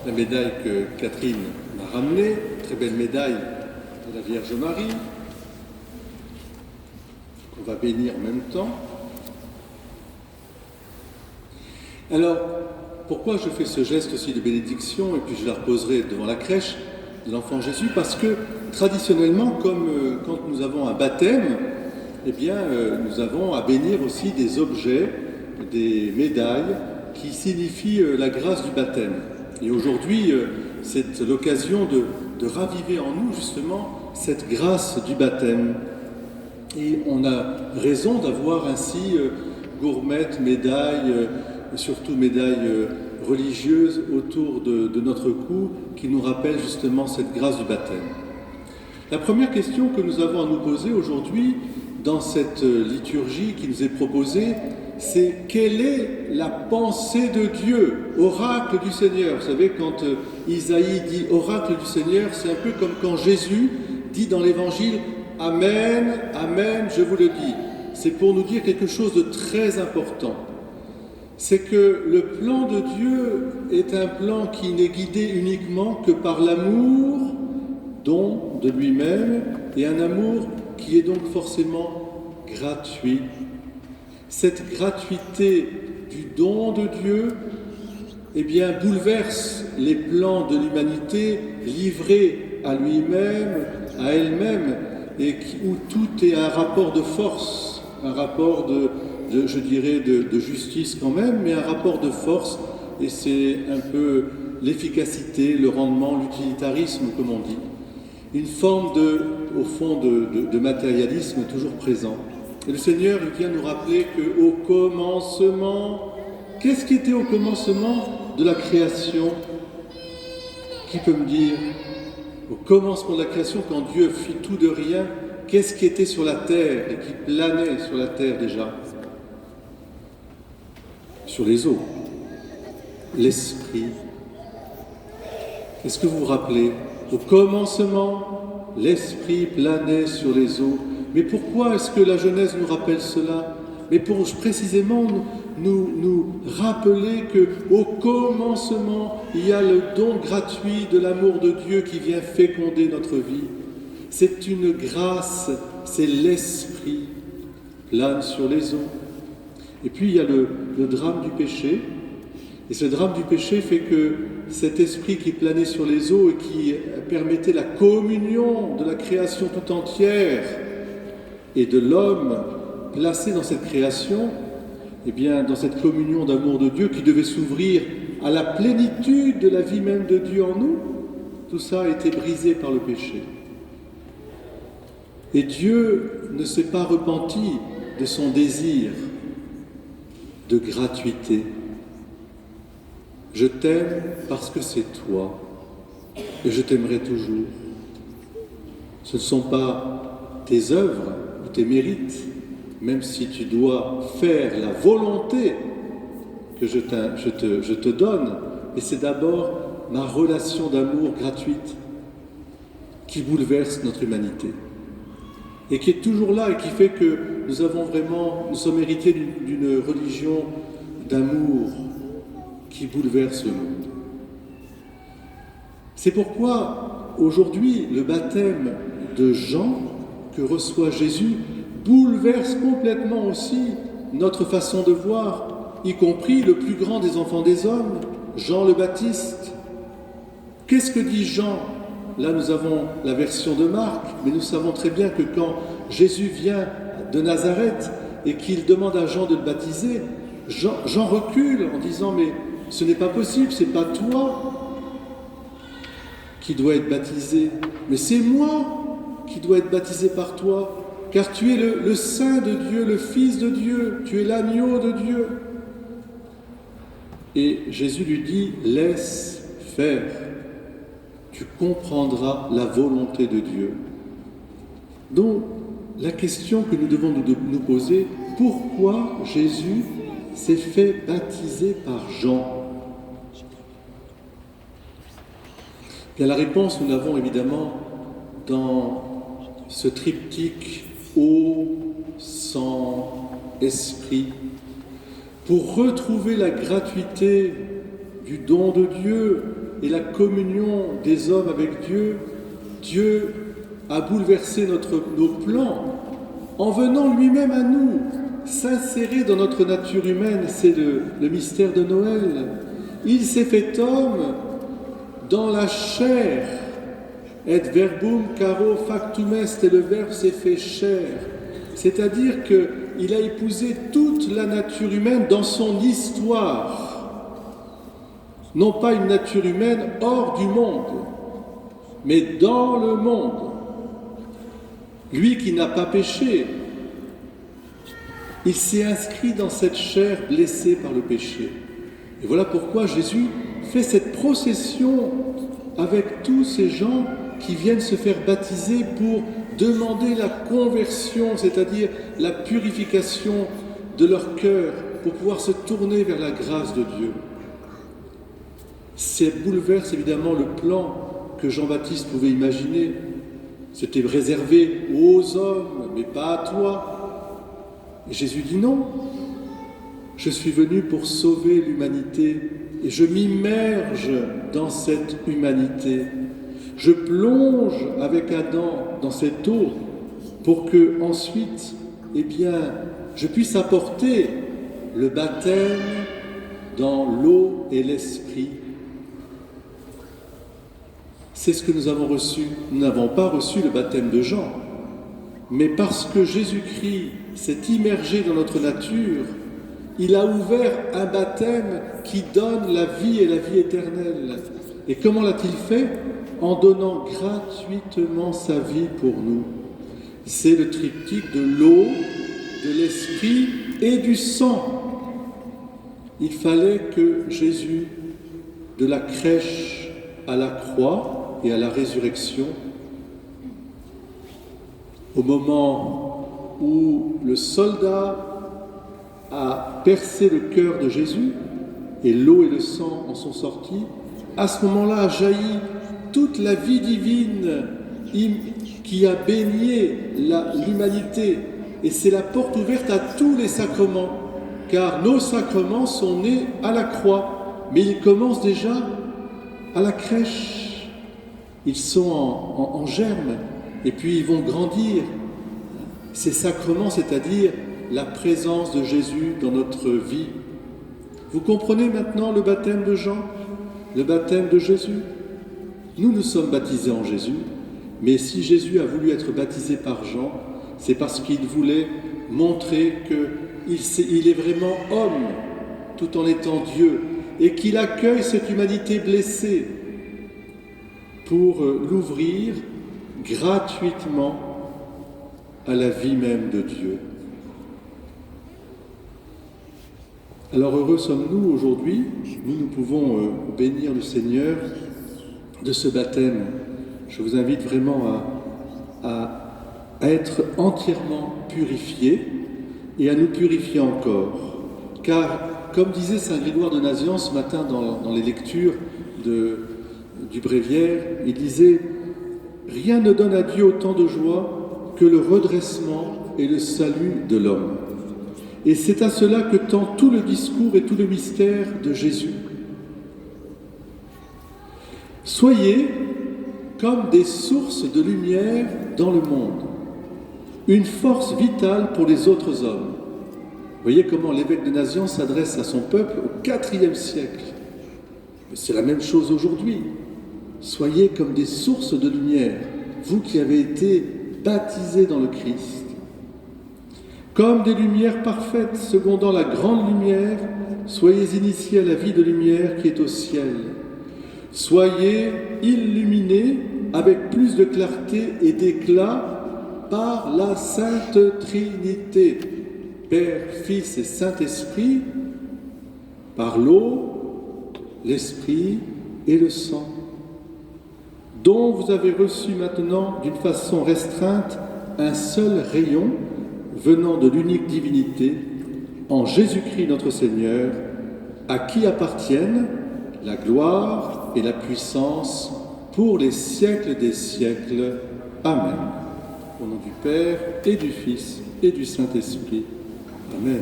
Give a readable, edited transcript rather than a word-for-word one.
la médaille que Catherine m'a ramenée, très belle médaille de la Vierge Marie, qu'on va bénir en même temps. Alors, pourquoi je fais ce geste aussi de bénédiction, et puis je la reposerai devant la crèche de l'enfant Jésus? Parce que traditionnellement, comme quand nous avons un baptême, eh bien, nous avons à bénir aussi des objets, des médailles qui signifient la grâce du baptême. Et aujourd'hui, c'est l'occasion de raviver en nous justement cette grâce du baptême. Et on a raison d'avoir ainsi gourmettes, médailles, surtout médailles religieuses autour de notre cou qui nous rappellent justement cette grâce du baptême. La première question que nous avons à nous poser aujourd'hui dans cette liturgie qui nous est proposée, c'est quelle est la pensée de Dieu, oracle du Seigneur. Vous savez, quand Isaïe dit oracle du Seigneur, c'est un peu comme quand Jésus dit dans l'Évangile « Amen, Amen, je vous le dis ». C'est pour nous dire quelque chose de très important. C'est que le plan de Dieu est un plan qui n'est guidé uniquement que par l'amour, don de lui-même, et un amour qui est donc forcément gratuit. Cette gratuité du don de Dieu, eh bien, bouleverse les plans de l'humanité livrée à lui-même, à elle-même, et où tout est un rapport de force, un rapport je dirais, de justice quand même, mais un rapport de force, et c'est un peu l'efficacité, le rendement, l'utilitarisme, comme on dit. Une forme au fond, de matérialisme toujours présent. Et le Seigneur, il vient nous rappeler qu'au commencement, qu'est-ce qui était au commencement de la création? Qui peut me dire? Au commencement de la création, quand Dieu fit tout de rien, qu'est-ce qui était sur la terre et qui planait sur la terre déjà? Sur les eaux. L'Esprit. Est-ce que vous vous rappelez? Au commencement, l'Esprit planait sur les eaux. Mais pourquoi est-ce que la Genèse nous rappelle cela? Mais pour précisément nous rappeler qu'au commencement, il y a le don gratuit de l'amour de Dieu qui vient féconder notre vie. C'est une grâce, c'est l'Esprit plane sur les eaux. Et puis il y a le drame du péché. Et ce drame du péché fait que cet esprit qui planait sur les eaux et qui permettait la communion de la création tout entière et de l'homme placé dans cette création, eh bien, dans cette communion d'amour de Dieu qui devait s'ouvrir à la plénitude de la vie même de Dieu en nous, tout ça a été brisé par le péché. Et Dieu ne s'est pas repenti de son désir de gratuité. Je t'aime parce que c'est toi, et je t'aimerai toujours. Ce ne sont pas tes œuvres ou tes mérites, même si tu dois faire la volonté que je te donne, mais c'est d'abord ma relation d'amour gratuite qui bouleverse notre humanité et qui est toujours là et qui fait que nous sommes héritiers d'une religion d'amour qui bouleverse le monde. C'est pourquoi aujourd'hui le baptême de Jean que reçoit Jésus bouleverse complètement aussi notre façon de voir, y compris le plus grand des enfants des hommes, Jean le Baptiste. Qu'est-ce que dit Jean? Là, nous avons la version de Marc, mais nous savons très bien que quand Jésus vient de Nazareth et qu'il demande à Jean de le baptiser, Jean recule en disant « Mais ce n'est pas possible, c'est pas toi qui dois être baptisé, mais c'est moi qui dois être baptisé par toi, car tu es le Saint de Dieu, le Fils de Dieu, tu es l'agneau de Dieu. » Et Jésus lui dit « Laisse faire, tu comprendras la volonté de Dieu. » Donc, la question que nous devons nous poser, pourquoi Jésus s'est fait baptiser par Jean? Bien, la réponse, nous l'avons évidemment dans ce triptyque eau, sang, esprit. Pour retrouver la gratuité du don de Dieu, et la communion des hommes avec Dieu, Dieu a bouleversé nos plans en venant lui-même à nous, s'insérer dans notre nature humaine. C'est le mystère de Noël. Il s'est fait homme dans la chair. Et verbum caro factum est, et le Verbe s'est fait chair. C'est-à-dire qu'il a épousé toute la nature humaine dans son histoire. Non pas une nature humaine hors du monde, mais dans le monde. Lui qui n'a pas péché, il s'est inscrit dans cette chair blessée par le péché. Et voilà pourquoi Jésus fait cette procession avec tous ces gens qui viennent se faire baptiser pour demander la conversion, c'est-à-dire la purification de leur cœur, pour pouvoir se tourner vers la grâce de Dieu. Ça bouleverse évidemment le plan que Jean-Baptiste pouvait imaginer. C'était réservé aux hommes, mais pas à toi. Et Jésus dit non. Je suis venu pour sauver l'humanité et je m'immerge dans cette humanité. Je plonge avec Adam dans cette eau pour que ensuite, je puisse apporter le baptême dans l'eau et l'esprit. C'est ce que nous avons reçu. Nous n'avons pas reçu le baptême de Jean, mais parce que Jésus-Christ s'est immergé dans notre nature, il a ouvert un baptême qui donne la vie et la vie éternelle. Et comment l'a-t-il fait? En donnant gratuitement sa vie pour nous. C'est le triptyque de l'eau, de l'esprit et du sang. Il fallait que Jésus, de la crèche à la croix et à la résurrection, au moment où le soldat a percé le cœur de Jésus et l'eau et le sang en sont sortis, à ce moment-là a jailli toute la vie divine qui a baigné l'humanité. Et c'est la porte ouverte à tous les sacrements, car nos sacrements sont nés à la croix, mais ils commencent déjà à la crèche. Ils sont en germe, et puis ils vont grandir. Ces sacrements, c'est-à-dire la présence de Jésus dans notre vie. Vous comprenez maintenant le baptême de Jean, le baptême de Jésus? Nous sommes baptisés en Jésus, mais si Jésus a voulu être baptisé par Jean, c'est parce qu'il voulait montrer qu'il est vraiment homme, tout en étant Dieu, et qu'il accueille cette humanité blessée pour l'ouvrir gratuitement à la vie même de Dieu. Alors heureux sommes-nous aujourd'hui, nous pouvons bénir le Seigneur de ce baptême. Je vous invite vraiment à être entièrement purifiés et à nous purifier encore. Car, comme disait saint Grégoire de Nazianze ce matin dans les lectures du Bréviaire, il disait « Rien ne donne à Dieu autant de joie que le redressement et le salut de l'homme. » Et c'est à cela que tend tout le discours et tout le mystère de Jésus. Soyez comme des sources de lumière dans le monde, une force vitale pour les autres hommes. Vous voyez comment l'évêque de Nazianze s'adresse à son peuple au IVe siècle. C'est la même chose aujourd'hui. Soyez comme des sources de lumière, vous qui avez été baptisés dans le Christ. Comme des lumières parfaites, secondant la grande lumière, soyez initiés à la vie de lumière qui est au ciel. Soyez illuminés avec plus de clarté et d'éclat par la Sainte Trinité, Père, Fils et Saint-Esprit, par l'eau, l'Esprit et le sang, dont vous avez reçu maintenant d'une façon restreinte un seul rayon venant de l'unique divinité, en Jésus-Christ notre Seigneur, à qui appartiennent la gloire et la puissance pour les siècles des siècles. Amen. Au nom du Père et du Fils et du Saint-Esprit. Amen.